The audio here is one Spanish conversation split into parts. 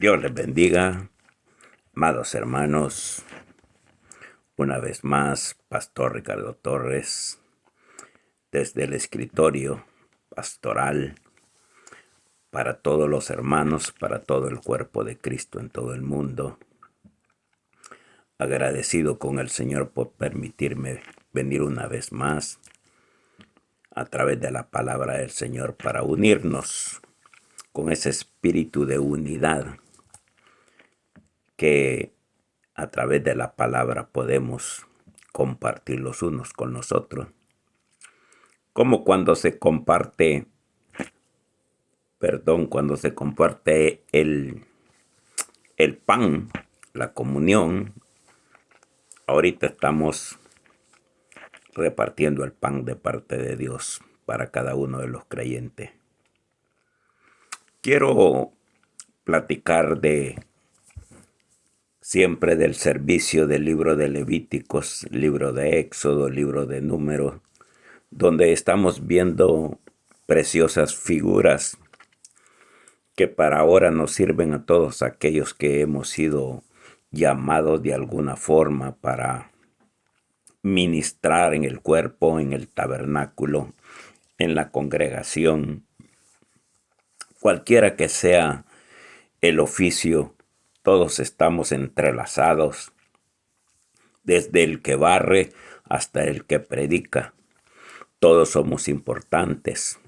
Dios les bendiga, amados hermanos. Una vez más, Pastor Ricardo Torres, desde el escritorio pastoral para todos los hermanos, para todo el cuerpo de Cristo en todo el mundo. Agradecido con el Señor por permitirme venir una vez más a través de la palabra del Señor para unirnos con ese espíritu de unidad que a través de la palabra podemos compartir los unos con los otros. Como cuando se comparte, cuando se comparte el pan, la comunión. Ahorita estamos repartiendo el pan de parte de Dios para cada uno de los creyentes. Quiero platicar siempre del servicio del libro de Levíticos, libro de Éxodo, libro de Números, donde estamos viendo preciosas figuras que para ahora nos sirven a todos aquellos que hemos sido llamados de alguna forma para ministrar en el cuerpo, en el tabernáculo, en la congregación, cualquiera que sea el oficio. Todos estamos entrelazados, desde el que barre hasta el que predica. Todos somos importantes,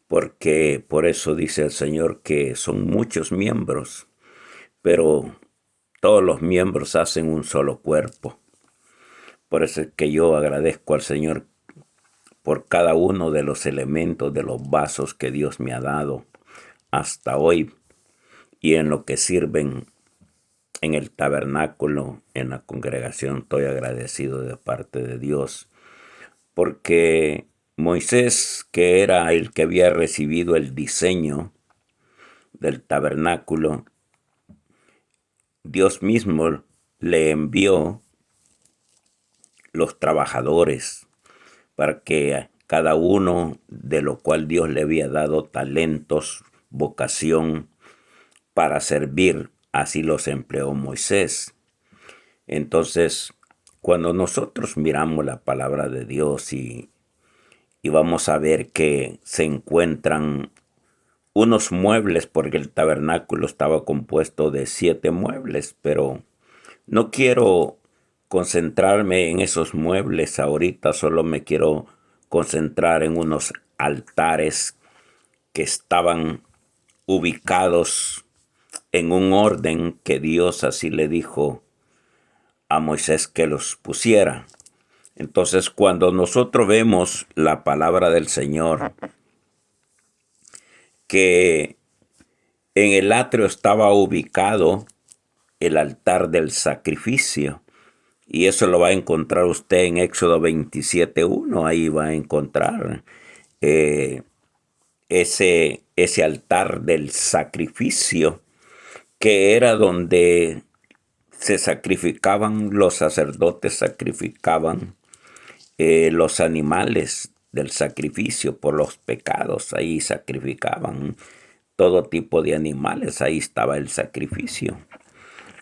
porque por eso dice el Señor que son muchos miembros, pero todos los miembros hacen un solo cuerpo. Por eso es que yo agradezco al Señor por cada uno de los elementos, de los vasos que Dios me ha dado hasta hoy, y en lo que sirven en el tabernáculo, en la congregación. Estoy agradecido de parte de Dios, porque Moisés, que era el que había recibido el diseño del tabernáculo, Dios mismo le envió los trabajadores para que cada uno, de lo cual Dios le había dado talentos, vocación para servir, así los empleó Moisés. Entonces, cuando nosotros miramos la palabra de Dios y vamos a ver que se encuentran unos muebles, porque el tabernáculo estaba compuesto de 7 muebles, pero no quiero concentrarme en esos muebles ahorita, solo me quiero concentrar en unos altares que estaban ubicados en un orden que Dios así le dijo a Moisés que los pusiera. Entonces, cuando nosotros vemos la palabra del Señor, que en el atrio estaba ubicado el altar del sacrificio, y eso lo va a encontrar usted en Éxodo 27:1, ahí va a encontrar ese altar del sacrificio, que era donde se sacrificaban, los sacerdotes sacrificaban los animales del sacrificio por los pecados. Ahí sacrificaban todo tipo de animales, ahí estaba el sacrificio.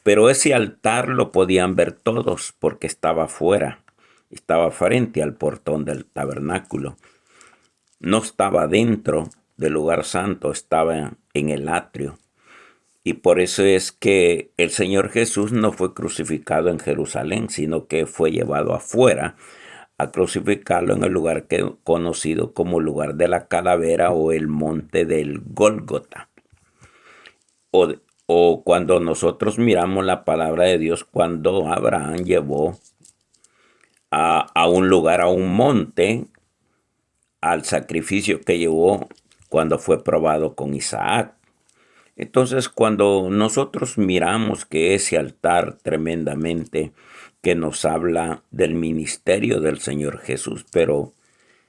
Pero ese altar lo podían ver todos porque estaba afuera, estaba frente al portón del tabernáculo. No estaba dentro del lugar santo, estaba en el atrio. Y por eso es que el Señor Jesús no fue crucificado en Jerusalén, sino que fue llevado afuera a crucificarlo en el lugar conocido como lugar de la calavera o el monte del Gólgota. O cuando nosotros miramos la palabra de Dios, cuando Abraham llevó a un lugar, a un monte, al sacrificio que llevó cuando fue probado con Isaac. Entonces, cuando nosotros miramos que ese altar tremendamente que nos habla del ministerio del Señor Jesús, pero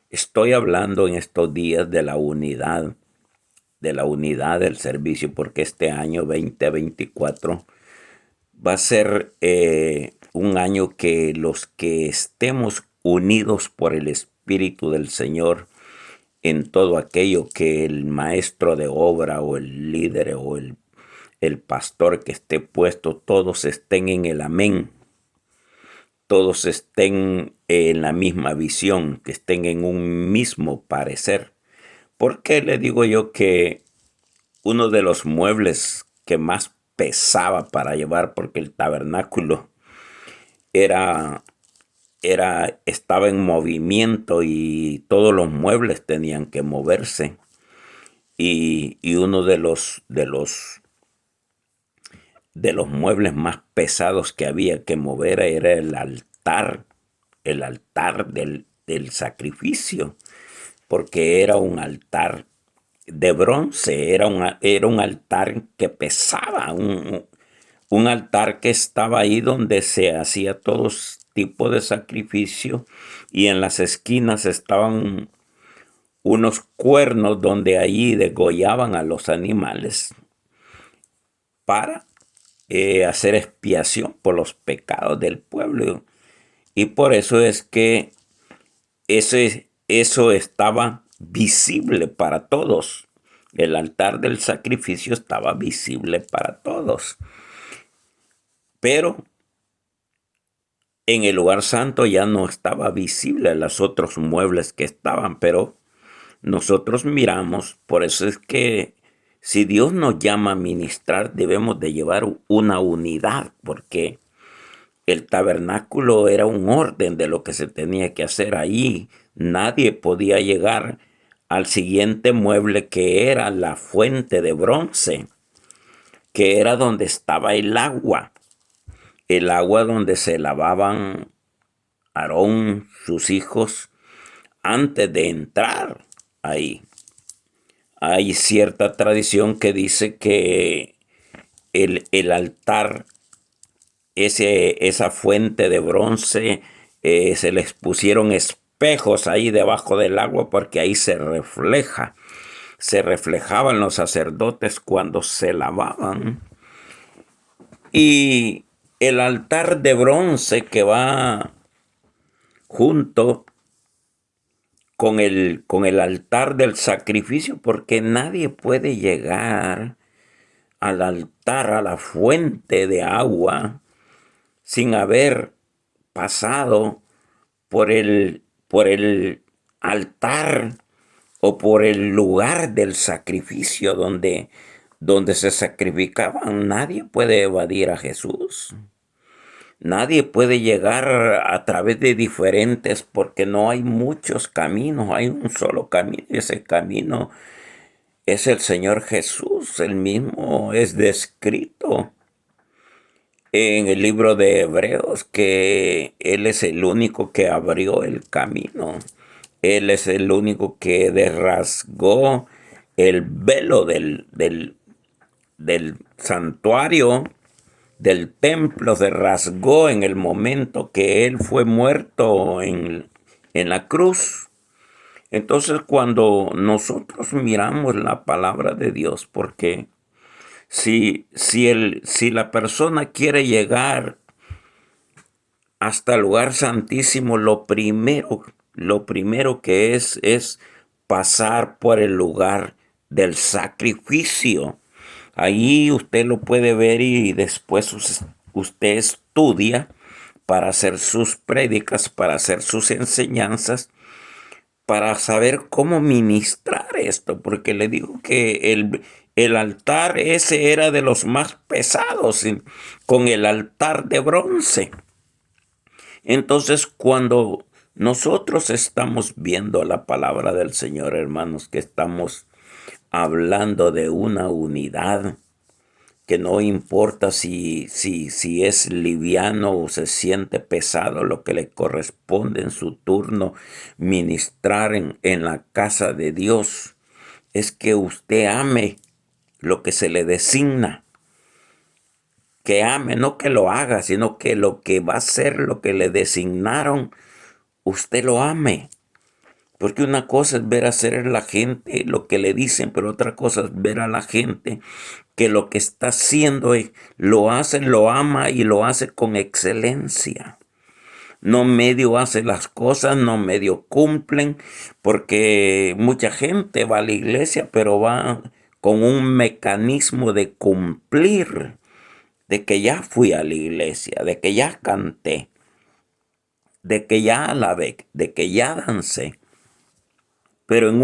estoy hablando en estos días de la unidad del servicio, porque este año 2024 va a ser un año que los que estemos unidos por el Espíritu del Señor en todo aquello que el maestro de obra o el líder o el el pastor que esté puesto, todos estén en el amén, todos estén en la misma visión, que estén en un mismo parecer. ¿Por qué le digo yo que uno de los muebles que más pesaba para llevar, porque el tabernáculo era, estaba en movimiento y todos los muebles tenían que moverse? Y uno de los muebles más pesados que había que mover era el altar del sacrificio, porque era un altar de bronce, era un altar que pesaba, un altar que estaba ahí donde se hacía todo tipo de sacrificio, y en las esquinas estaban unos cuernos donde allí degollaban a los animales para hacer expiación por los pecados del pueblo. Y por eso es que eso estaba visible para todos. El altar del sacrificio estaba visible para todos. Pero en el lugar santo ya no estaba visible los otros muebles que estaban, pero nosotros miramos. Por eso es que si Dios nos llama a ministrar, debemos de llevar una unidad, porque el tabernáculo era un orden de lo que se tenía que hacer ahí. Nadie podía llegar al siguiente mueble, que era la fuente de bronce, que era donde estaba el agua donde se lavaban Aarón, sus hijos, antes de entrar ahí. Hay cierta tradición que dice que el altar, esa fuente de bronce, se les pusieron espejos ahí debajo del agua, porque ahí se reflejaban los sacerdotes cuando se lavaban. Y el altar de bronce que va junto con el altar del sacrificio, porque nadie puede llegar al altar, a la fuente de agua, sin haber pasado por el altar o por el lugar del sacrificio donde se sacrificaban. Nadie puede evadir a Jesús. Nadie puede llegar a través de diferentes, porque no hay muchos caminos, hay un solo camino, y ese camino es el Señor Jesús. El mismo es descrito en el libro de Hebreos, que Él es el único que abrió el camino. Él es el único que desrasgó el velo del santuario, del templo. Se rasgó en el momento que Él fue muerto en la cruz. Entonces, cuando nosotros miramos la palabra de Dios, porque si la persona quiere llegar hasta el lugar santísimo, lo primero que es pasar por el lugar del sacrificio. Ahí usted lo puede ver, y después usted estudia para hacer sus prédicas, para hacer sus enseñanzas, para saber cómo ministrar esto, porque le digo que el altar ese era de los más pesados, con el altar de bronce. Entonces, cuando nosotros estamos viendo la palabra del Señor, hermanos, que estamos hablando de una unidad, que no importa si es liviano o se siente pesado, lo que le corresponde en su turno ministrar en la casa de Dios, es que usted ame lo que se le designa. Que ame, no que lo haga, sino que lo que va a ser, lo que le designaron, usted lo ame. Porque una cosa es ver hacer la gente lo que le dicen, pero otra cosa es ver a la gente que lo que está haciendo lo hace, lo ama y lo hace con excelencia. No medio hace las cosas, no medio cumplen, porque mucha gente va a la iglesia, pero va con un mecanismo de cumplir, de que ya fui a la iglesia, de que ya canté, de que ya alabé, de que ya dancé, pero en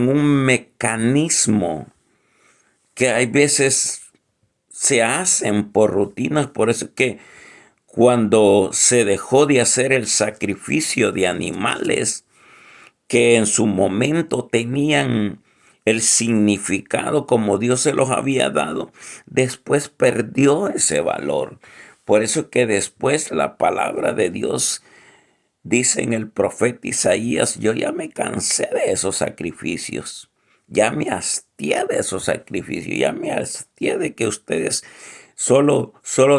un mecanismo que hay veces se hacen por rutinas. Por eso es que cuando se dejó de hacer el sacrificio de animales que en su momento tenían el significado como Dios se los había dado, después perdió ese valor. Por eso es que después la palabra de Dios dice en el profeta Isaías: yo ya me cansé de esos sacrificios, ya me hastié de esos sacrificios, ya me hastié de que ustedes solo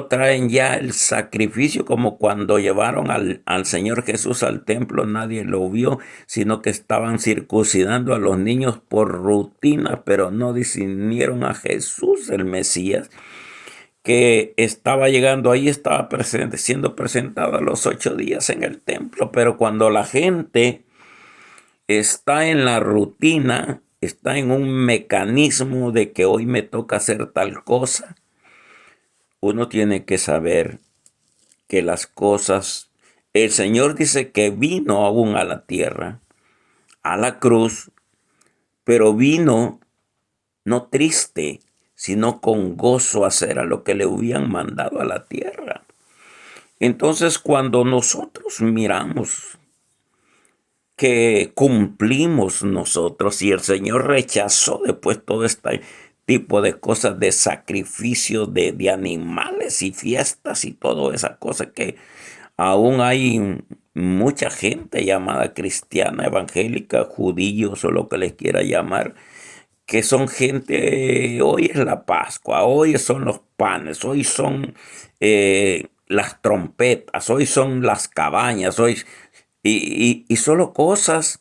traen ya el sacrificio, como cuando llevaron al Señor Jesús al templo, nadie lo vio, sino que estaban circuncidando a los niños por rutina, pero no discernieron a Jesús el Mesías, que estaba llegando ahí, estaba siendo presentado a los 8 días en el templo. Pero cuando la gente está en la rutina, está en un mecanismo de que hoy me toca hacer tal cosa, uno tiene que saber que las cosas, el Señor dice que vino aún a la tierra, a la cruz, pero vino no triste, sino con gozo a hacer a lo que le habían mandado a la tierra. Entonces, cuando nosotros miramos que cumplimos nosotros y el Señor rechazó después todo este tipo de cosas, de sacrificio de animales y fiestas y toda esa cosa, que aún hay mucha gente llamada cristiana, evangélica, judíos o lo que les quiera llamar, que son gente: hoy es la Pascua, hoy son los panes, hoy son las trompetas, hoy son las cabañas, hoy, y solo cosas,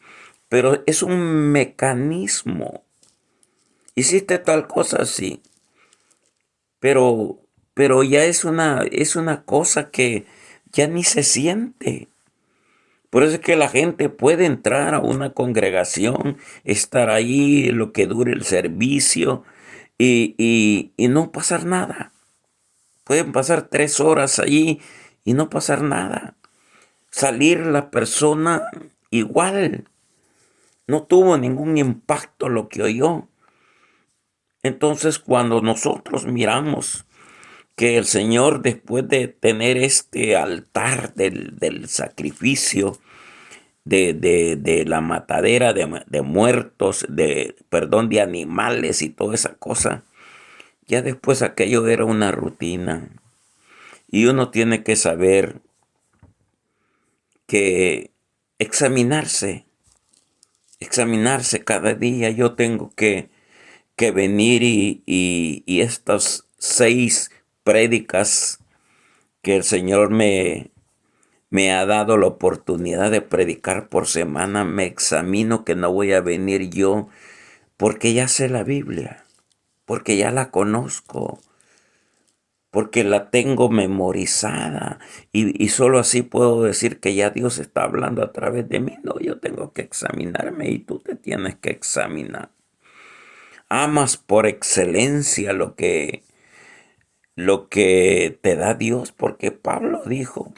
pero es un mecanismo. Hiciste tal cosa, sí, pero, pero ya es una cosa que ya ni se siente. Por eso es que la gente puede entrar a una congregación, estar ahí lo que dure el servicio y no pasar nada. Pueden pasar 3 horas allí y no pasar nada. Salir la persona igual. No tuvo ningún impacto lo que oyó. Entonces, cuando nosotros miramos que el Señor, después de tener este altar del sacrificio, de la matadera de muertos, de animales y toda esa cosa, ya después aquello era una rutina. Y uno tiene que saber que examinarse cada día. Yo tengo que venir y estas 6 prédicas que el Señor me ha dado la oportunidad de predicar por semana, me examino que no voy a venir yo porque ya sé la Biblia, porque ya la conozco, porque la tengo memorizada y solo así puedo decir que ya Dios está hablando a través de mí. No, yo tengo que examinarme y tú te tienes que examinar. Amas por excelencia lo que te da Dios, porque Pablo dijo: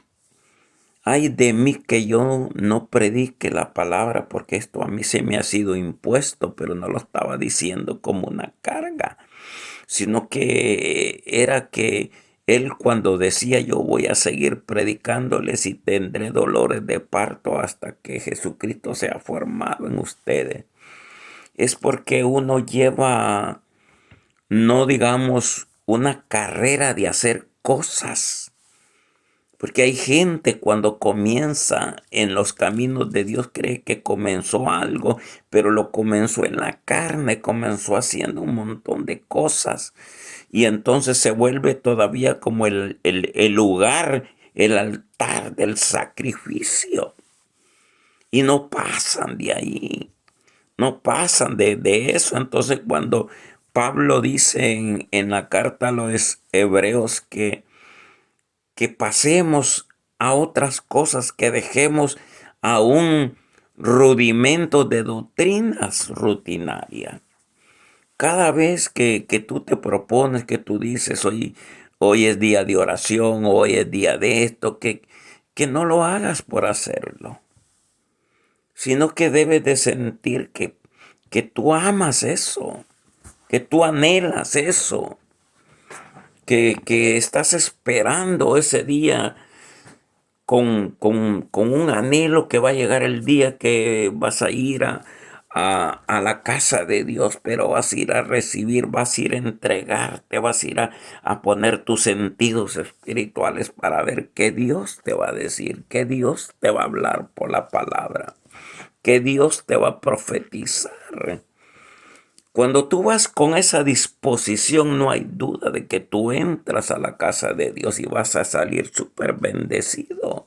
ay de mí que yo no predique la palabra, porque esto a mí se me ha sido impuesto. Pero no lo estaba diciendo como una carga, sino que era que él, cuando decía: yo voy a seguir predicándoles y tendré dolores de parto hasta que Jesucristo sea formado en ustedes, es porque uno lleva, no digamos, una carrera de hacer cosas. Porque hay gente, cuando comienza en los caminos de Dios, cree que comenzó algo, pero lo comenzó en la carne, comenzó haciendo un montón de cosas. Y entonces se vuelve todavía como el lugar, el altar del sacrificio. Y no pasan de ahí, no pasan de eso. Entonces, cuando Pablo dice en la carta a los Hebreos que pasemos a otras cosas, que dejemos a un rudimento de doctrinas rutinarias. cada vez que tú te propones, que tú dices, hoy es día de oración, hoy es día de esto, que no lo hagas por hacerlo, sino que debes de sentir que tú amas eso, que tú anhelas eso, que estás esperando ese día con un anhelo que va a llegar el día que vas a ir a la casa de Dios, pero vas a ir a recibir, vas a ir a entregarte, vas a ir a poner tus sentidos espirituales para ver qué Dios te va a decir, qué Dios te va a hablar por la palabra, qué Dios te va a profetizar. Cuando tú vas con esa disposición, no hay duda de que tú entras a la casa de Dios y vas a salir súper bendecido.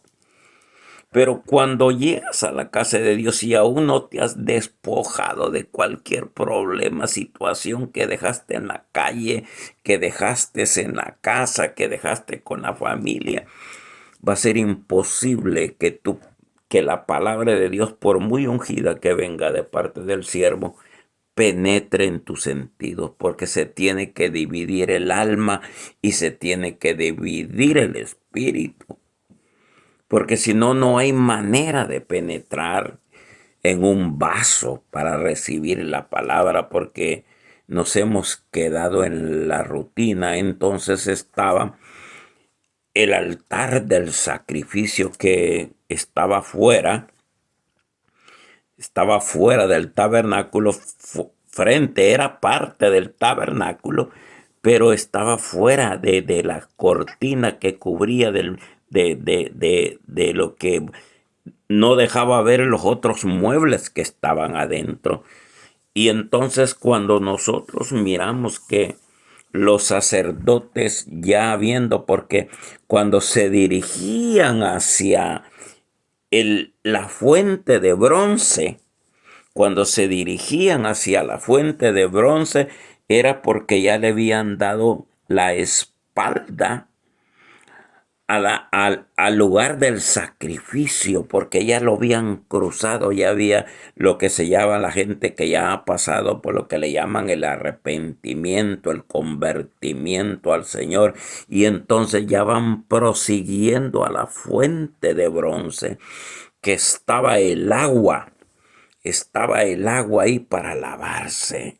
Pero cuando llegas a la casa de Dios y aún no te has despojado de cualquier problema, situación que dejaste en la calle, que dejaste en la casa, que dejaste con la familia, va a ser imposible que la palabra de Dios, por muy ungida que venga de parte del siervo, penetre en tus sentidos, porque se tiene que dividir el alma y se tiene que dividir el espíritu, porque si no, no hay manera de penetrar en un vaso para recibir la palabra, porque nos hemos quedado en la rutina. Entonces estaba el altar del sacrificio que estaba fuera del tabernáculo, frente, era parte del tabernáculo, pero estaba fuera de la cortina que cubría de lo que no dejaba ver los otros muebles que estaban adentro. Y entonces cuando nosotros miramos que los sacerdotes ya viendo, porque cuando se dirigían hacia la fuente de bronce, cuando se dirigían hacia la fuente de bronce, era porque ya le habían dado la espalda al lugar del sacrificio, porque ya lo habían cruzado, ya había lo que se llama la gente que ya ha pasado por lo que le llaman el arrepentimiento, el convertimiento al Señor, y entonces ya van prosiguiendo a la fuente de bronce, que estaba el agua ahí para lavarse.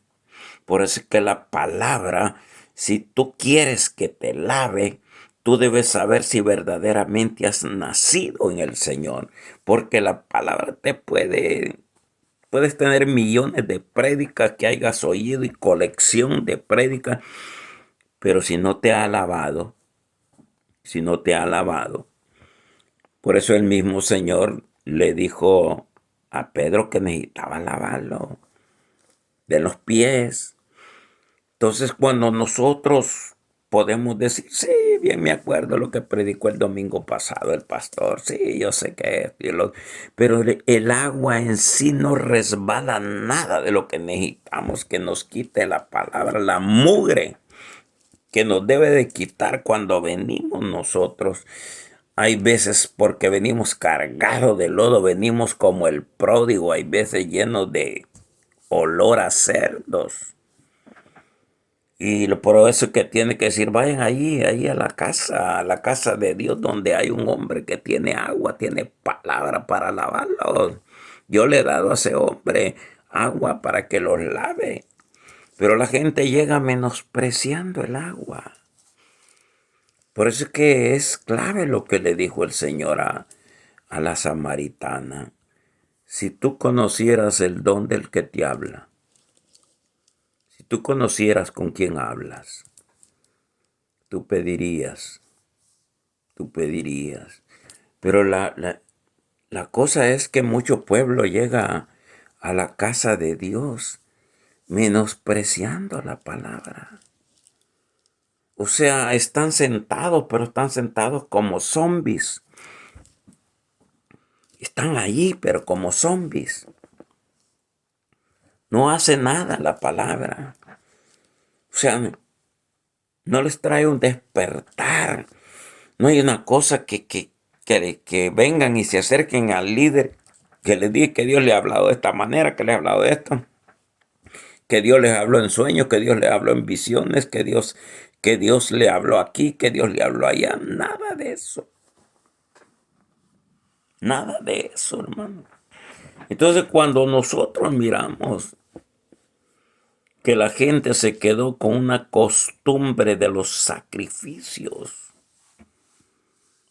Por eso es que la palabra, si tú quieres que te lave, tú debes saber si verdaderamente has nacido en el Señor, porque la palabra puedes tener millones de prédicas que hayas oído y colección de prédicas, pero si no te ha lavado, si no te ha lavado. Por eso el mismo Señor le dijo a Pedro que necesitaba lavarlo de los pies. Entonces, cuando nosotros podemos decir, sí, bien me acuerdo lo que predicó el domingo pasado el pastor, sí, yo sé que es, pero el agua en sí no resbala nada de lo que necesitamos, que nos quite la palabra, la mugre que nos debe de quitar cuando venimos nosotros. Hay veces porque venimos cargados de lodo, venimos como el pródigo, hay veces llenos de olor a cerdos. Y por eso es que tiene que decir, vayan ahí a la casa de Dios, donde hay un hombre que tiene agua, tiene palabra para lavarlos. Yo le he dado a ese hombre agua para que los lave. Pero la gente llega menospreciando el agua. Por eso es que es clave lo que le dijo el Señor a la samaritana. Si tú conocieras el don del que te habla, si tú conocieras con quién hablas, tú pedirías. Pero la cosa es que mucho pueblo llega a la casa de Dios menospreciando la palabra. O sea, están sentados, pero están sentados como zombies. Están allí, pero como zombies. No hace nada la palabra. O sea, no les trae un despertar. No hay una cosa que vengan y se acerquen al líder, que les diga que Dios le ha hablado de esta manera, que le ha hablado de esto. que Dios les habló en sueños, que Dios les habló en visiones, que Dios le habló aquí, que Dios le habló allá. Nada de eso. Nada de eso, hermano. Entonces, cuando nosotros miramos que la gente se quedó con una costumbre de los sacrificios,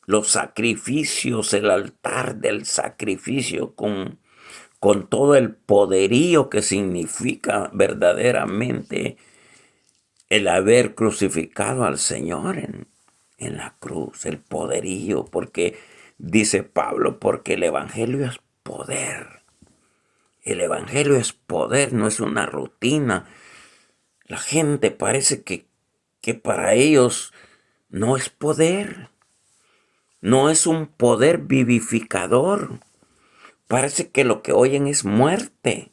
el altar del sacrificio, con todo el poderío que significa verdaderamente el haber crucificado al Señor en la cruz, el poderío, porque dice Pablo, porque el Evangelio es poder. El Evangelio es poder, no es una rutina. La gente parece que para ellos no es poder, no es un poder vivificador. Parece que lo que oyen es muerte.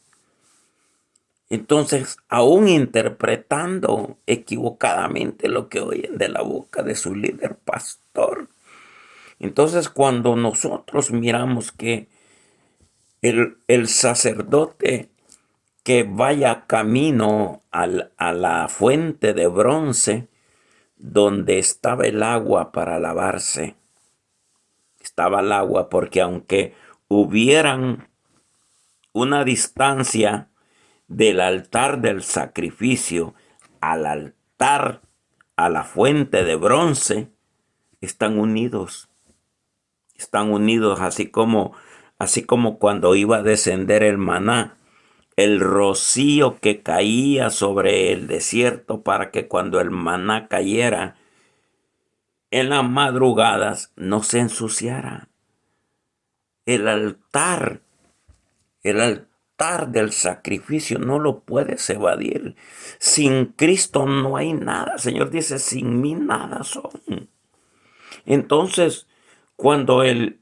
Entonces, aún interpretando equivocadamente lo que oyen de la boca de su líder pastor. Entonces, cuando nosotros miramos que el sacerdote que vaya camino a la fuente de bronce donde estaba el agua para lavarse, estaba el agua porque aunque hubieran una distancia del altar del sacrificio al altar, a la fuente de bronce, están unidos así como cuando iba a descender el maná, el rocío que caía sobre el desierto para que cuando el maná cayera en las madrugadas no se ensuciara. El altar del sacrificio no lo puedes evadir. Sin Cristo no hay nada. El Señor dice, sin mí nada son. Entonces, cuando el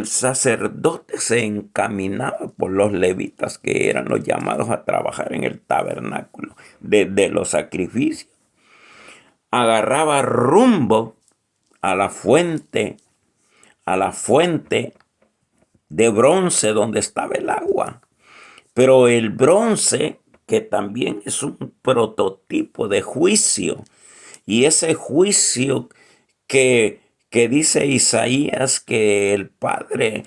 sacerdote se encaminaba por los levitas, que eran los llamados a trabajar en el tabernáculo de los sacrificios, agarraba rumbo a la fuente de bronce donde estaba el agua. Pero el bronce, que también es un prototipo de juicio, y ese juicio que dice Isaías que el Padre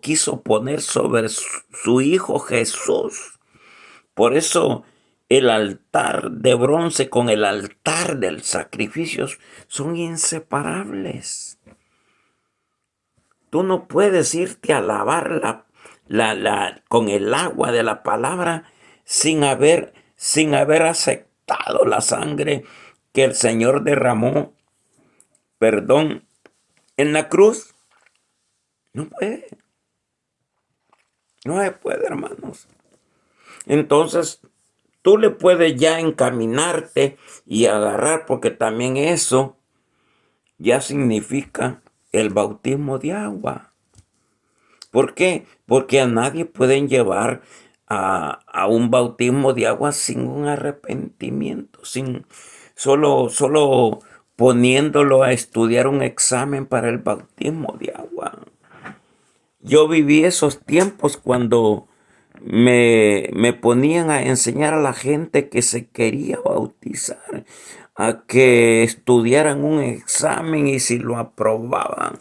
quiso poner sobre su Hijo Jesús. Por eso el altar de bronce con el altar del sacrificio son inseparables. Tú no puedes irte a lavar con el agua de la palabra sin haber aceptado la sangre que el Señor derramó, en la cruz. No puede. No se puede, hermanos. Entonces, tú le puedes ya encaminarte y agarrar, porque también eso ya significa el bautismo de agua. ¿Por qué? Porque a nadie pueden llevar a un bautismo de agua sin un arrepentimiento, solo poniéndolo a estudiar un examen para el bautismo de agua. Yo viví esos tiempos cuando me ponían a enseñar a la gente que se quería bautizar, a que estudiaran un examen y si lo aprobaban,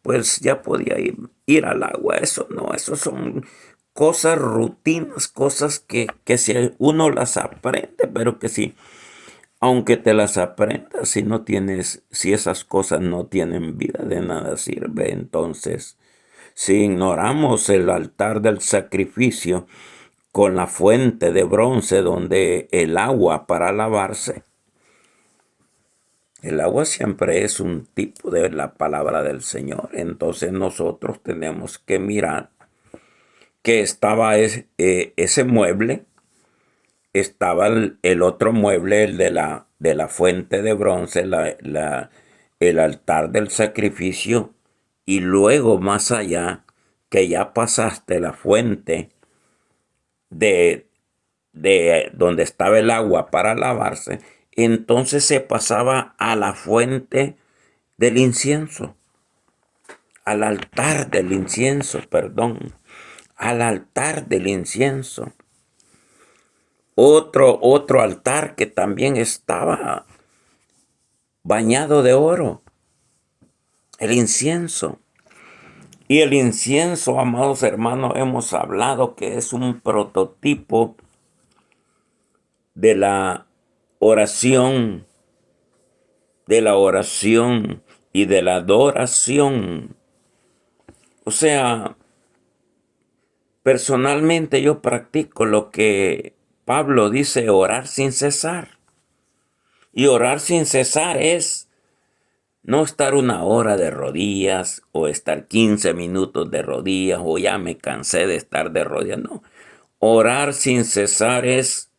pues ya podía ir al agua. Eso no, eso son cosas rutinas, cosas que si uno las aprende, pero que si, aunque te las aprendas, si esas cosas no tienen vida, de nada sirve. Entonces, si ignoramos el altar del sacrificio con la fuente de bronce donde el agua para lavarse, el agua siempre es un tipo de la palabra del Señor. Entonces nosotros tenemos que mirar que estaba ese mueble, estaba el otro mueble, el de la fuente de bronce, el altar del sacrificio, y luego más allá, que ya pasaste la fuente de donde estaba el agua para lavarse, entonces se pasaba a la fuente del incienso, al altar del incienso. otro altar que también estaba bañado de oro, el incienso. Y el incienso, amados hermanos, hemos hablado que es un prototipo de la oración, y de la adoración. O sea, personalmente yo practico lo que Pablo dice, orar sin cesar. Y orar sin cesar es no estar una hora de rodillas o estar 15 minutos de rodillas o ya me cansé de estar de rodillas. No. Orar sin cesar es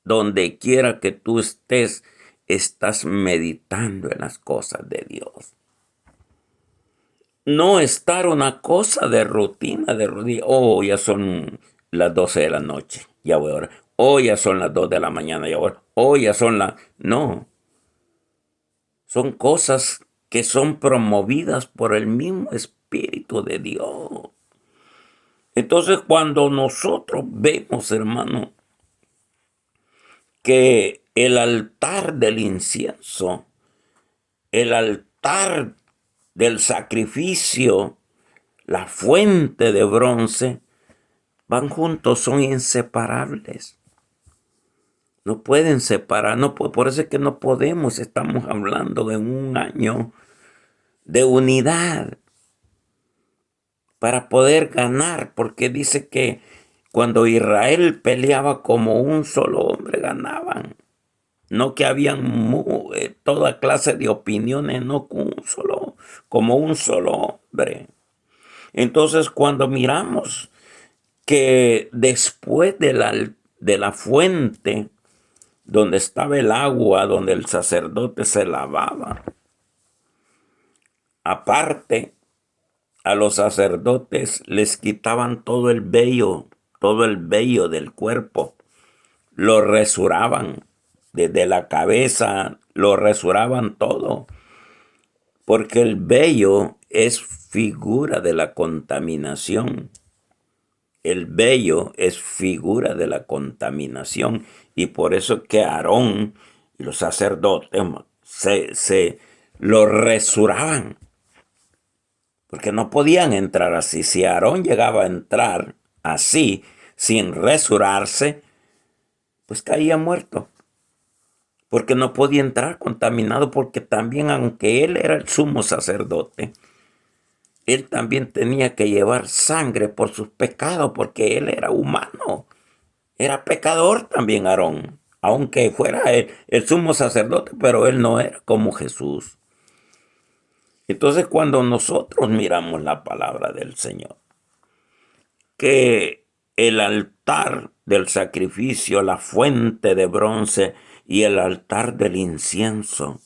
donde quiera que tú estés, estás meditando en las cosas de Dios. No estar una cosa de rutina, de rodillas. Oh, ya son las 12 de la noche, ya voy a orar. Oh, ya son las 2 de la mañana, ya voy a orar. Oh, ya son las... No. Son cosas que son promovidas por el mismo Espíritu de Dios. Entonces, cuando nosotros vemos, hermano, que el altar del incienso, el altar del sacrificio, la fuente de bronce, van juntos, son inseparables. No pueden separar, no, por eso es que no podemos, estamos hablando de un año de unidad para poder ganar, porque dice que cuando Israel peleaba como un solo hombre, ganaban. No que habían toda clase de opiniones, no como un solo hombre. Entonces, cuando miramos que después de la fuente, donde estaba el agua, donde el sacerdote se lavaba, aparte, a los sacerdotes les quitaban todo el vello del cuerpo, lo resuraban, desde la cabeza lo resuraban todo, porque el vello es figura de la contaminación. El vello es figura de la contaminación, y por eso que Aarón y los sacerdotes se lo resuraban, porque no podían entrar así. Si Aarón llegaba a entrar así, sin resurarse, pues caía muerto, porque no podía entrar contaminado, porque también, aunque él era el sumo sacerdote, él también tenía que llevar sangre por sus pecados, porque él era humano, era pecador también Aarón, aunque fuera el sumo sacerdote, pero él no era como Jesús. Entonces, cuando nosotros miramos la palabra del Señor, que el altar del sacrificio, la fuente de bronce y el altar del incienso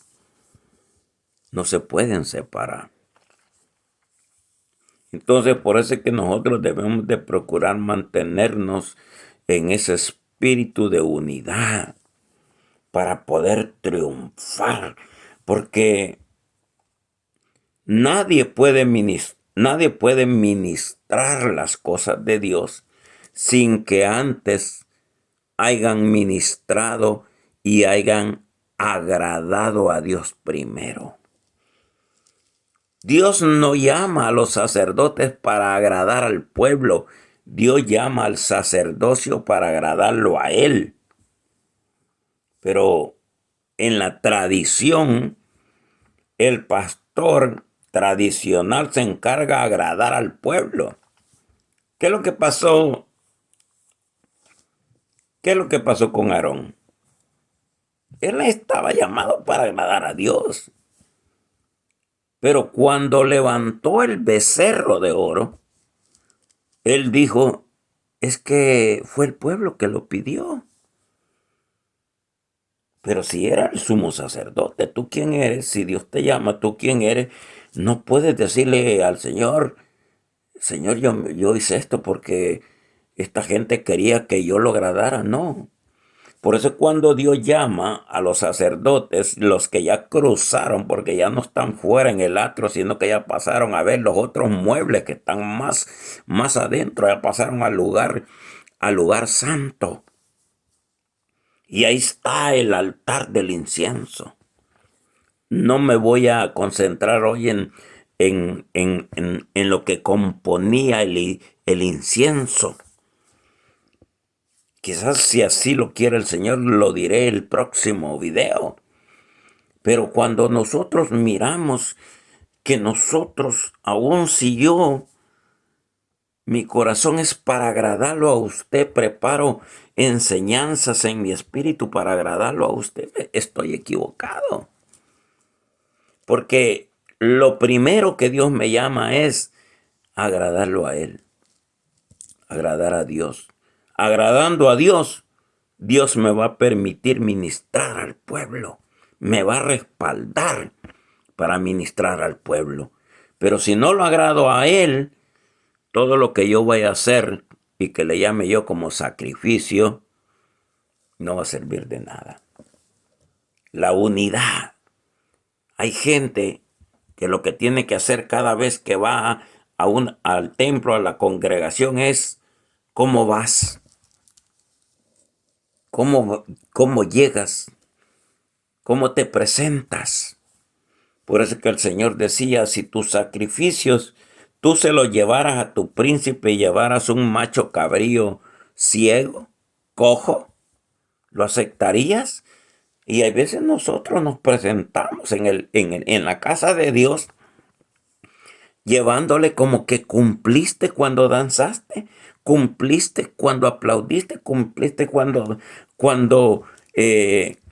no se pueden separar. Entonces, por eso es que nosotros debemos de procurar mantenernos en ese espíritu de unidad para poder triunfar, porque nadie puede ministrar las cosas de Dios sin que antes hayan ministrado y hayan agradado a Dios primero. Dios no llama a los sacerdotes para agradar al pueblo. Dios llama al sacerdocio para agradarlo a Él. Pero en la tradición, el pastor tradicional se encarga de agradar al pueblo. ¿Qué es lo que pasó? ¿Qué es lo que pasó con Aarón? Él estaba llamado para agradar a Dios. Pero cuando levantó el becerro de oro, él dijo, es que fue el pueblo que lo pidió. Pero si era el sumo sacerdote, ¿tú quién eres? Si Dios te llama, ¿tú quién eres? No puedes decirle al Señor, Señor, yo hice esto porque esta gente quería que yo lo agradara. No. Por eso cuando Dios llama a los sacerdotes, los que ya cruzaron, porque ya no están fuera en el atrio, sino que ya pasaron a ver los otros muebles que están más adentro, ya pasaron al lugar santo. Y ahí está el altar del incienso. No me voy a concentrar hoy en lo que componía el incienso. Quizás si así lo quiere el Señor, lo diré el próximo video. Pero cuando nosotros miramos que nosotros, aun si yo, mi corazón es para agradarlo a usted, preparo enseñanzas en mi espíritu para agradarlo a usted, estoy equivocado. Porque lo primero que Dios me llama es agradarlo a Él, agradar a Dios. Agradando a Dios, Dios me va a permitir ministrar al pueblo, me va a respaldar para ministrar al pueblo. Pero si no lo agrado a Él, todo lo que yo vaya a hacer y que le llame yo como sacrificio, no va a servir de nada. La unidad. Hay gente que lo que tiene que hacer cada vez que va al templo, a la congregación, es ¿cómo vas? ¿Cómo llegas? ¿Cómo te presentas? Por eso que el Señor decía, si tus sacrificios tú se los llevaras a tu príncipe y llevaras un macho cabrío ciego, cojo, ¿lo aceptarías? Y a veces nosotros nos presentamos en la casa de Dios llevándole como que cumpliste cuando danzaste, cumpliste cuando aplaudiste, cumpliste cuando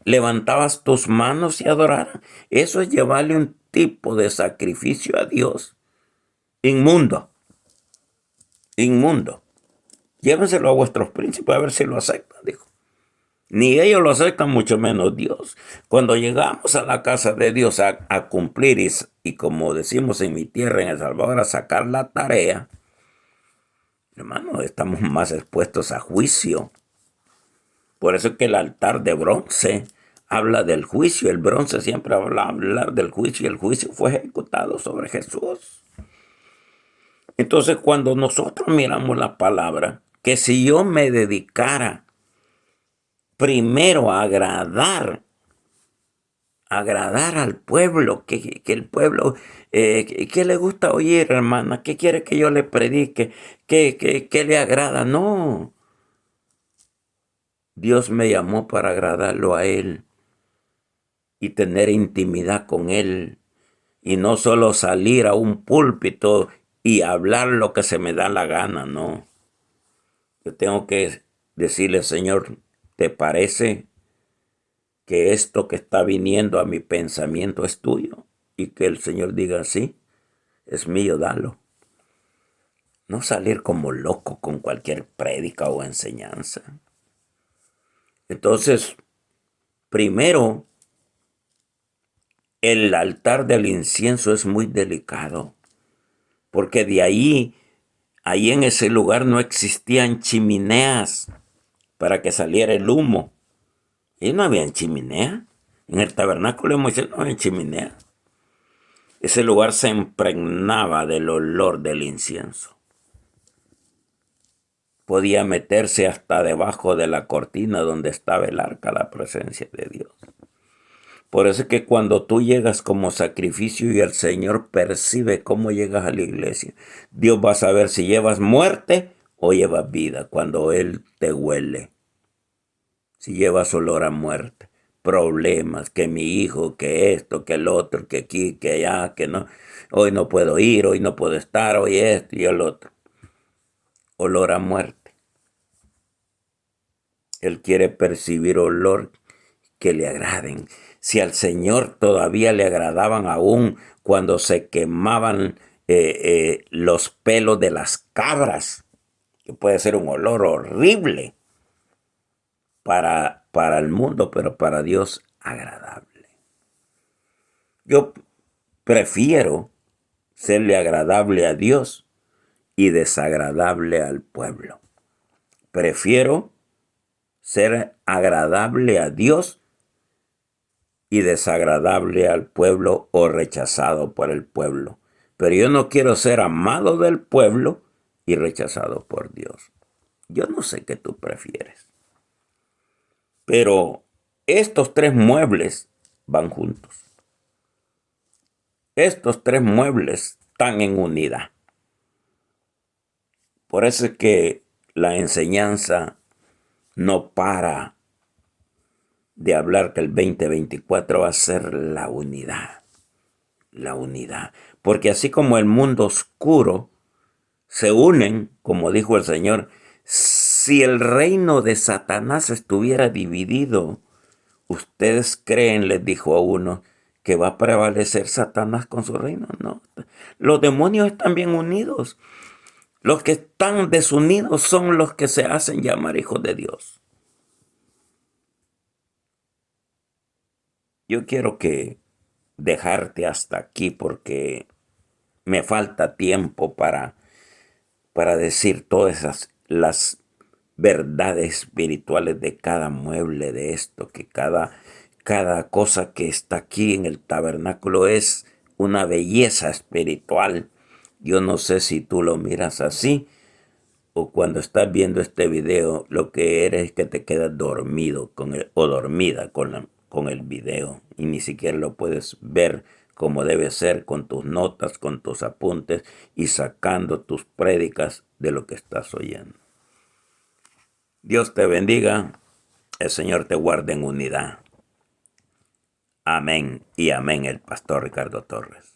levantabas tus manos y adoraras. Eso es llevarle un tipo de sacrificio a Dios inmundo, inmundo. Llévenselo a vuestros príncipes a ver si lo aceptan, dijo. Ni ellos lo aceptan, mucho menos Dios. Cuando llegamos a la casa de Dios a cumplir y como decimos en mi tierra, en El Salvador, a sacar la tarea, hermano, estamos más expuestos a juicio. Por eso es que el altar de bronce habla del juicio. El bronce siempre habla del juicio y el juicio fue ejecutado sobre Jesús. Entonces, cuando nosotros miramos la palabra, que si yo me dedicara primero a agradar al pueblo, que el pueblo, ¿qué le gusta oír, hermana? ¿Qué quiere que yo le predique? ¿Qué le agrada? No. Dios me llamó para agradarlo a Él y tener intimidad con Él y no solo salir a un púlpito y hablar lo que se me da la gana, no. Yo tengo que decirle, Señor, ¿te parece que esto que está viniendo a mi pensamiento es tuyo? Y que el Señor diga, sí, es mío, dalo. No salir como loco con cualquier prédica o enseñanza. Entonces, primero, el altar del incienso es muy delicado, porque de ahí en ese lugar no existían chimeneas para que saliera el humo. Y no había chimenea. En el tabernáculo de Moisés no había chimenea. Ese lugar se impregnaba del olor del incienso. Podía meterse hasta debajo de la cortina donde estaba el arca, la presencia de Dios. Por eso es que cuando tú llegas como sacrificio y el Señor percibe cómo llegas a la iglesia, Dios va a saber si llevas muerte o llevas vida cuando Él te huele. Si llevas olor a muerte, problemas, que mi hijo, que esto, que el otro, que aquí, que allá, que no, hoy no puedo ir, hoy no puedo estar, hoy esto y el otro. Olor a muerte. Él quiere percibir olor que le agraden. Si al Señor todavía le agradaban aún cuando se quemaban los pelos de las cabras, que puede ser un olor horrible para el mundo, pero para Dios agradable. Yo prefiero serle agradable a Dios y desagradable al pueblo. Prefiero ser agradable a Dios y desagradable al pueblo o rechazado por el pueblo. Pero yo no quiero ser amado del pueblo y rechazado por Dios. Yo no sé qué tú prefieres. Pero estos tres muebles van juntos. Estos tres muebles están en unidad. Por eso es que la enseñanza no para de hablar que el 2024 va a ser la unidad. La unidad. Porque así como el mundo oscuro se unen, como dijo el Señor, si el reino de Satanás estuviera dividido, ¿ustedes creen, les dijo a uno, que va a prevalecer Satanás con su reino? No. Los demonios están bien unidos. Los que están desunidos son los que se hacen llamar hijos de Dios. Yo quiero que dejarte hasta aquí porque me falta tiempo para decir todas las verdades espirituales de cada mueble de esto, que cada cosa que está aquí en el tabernáculo es una belleza espiritual. Yo no sé si tú lo miras así o cuando estás viendo este video lo que eres es que te quedas dormido o dormida con el video y ni siquiera lo puedes ver como debe ser, con tus notas, con tus apuntes y sacando tus prédicas de lo que estás oyendo. Dios te bendiga, el Señor te guarde en unidad. Amén y amén, el pastor Ricardo Torres.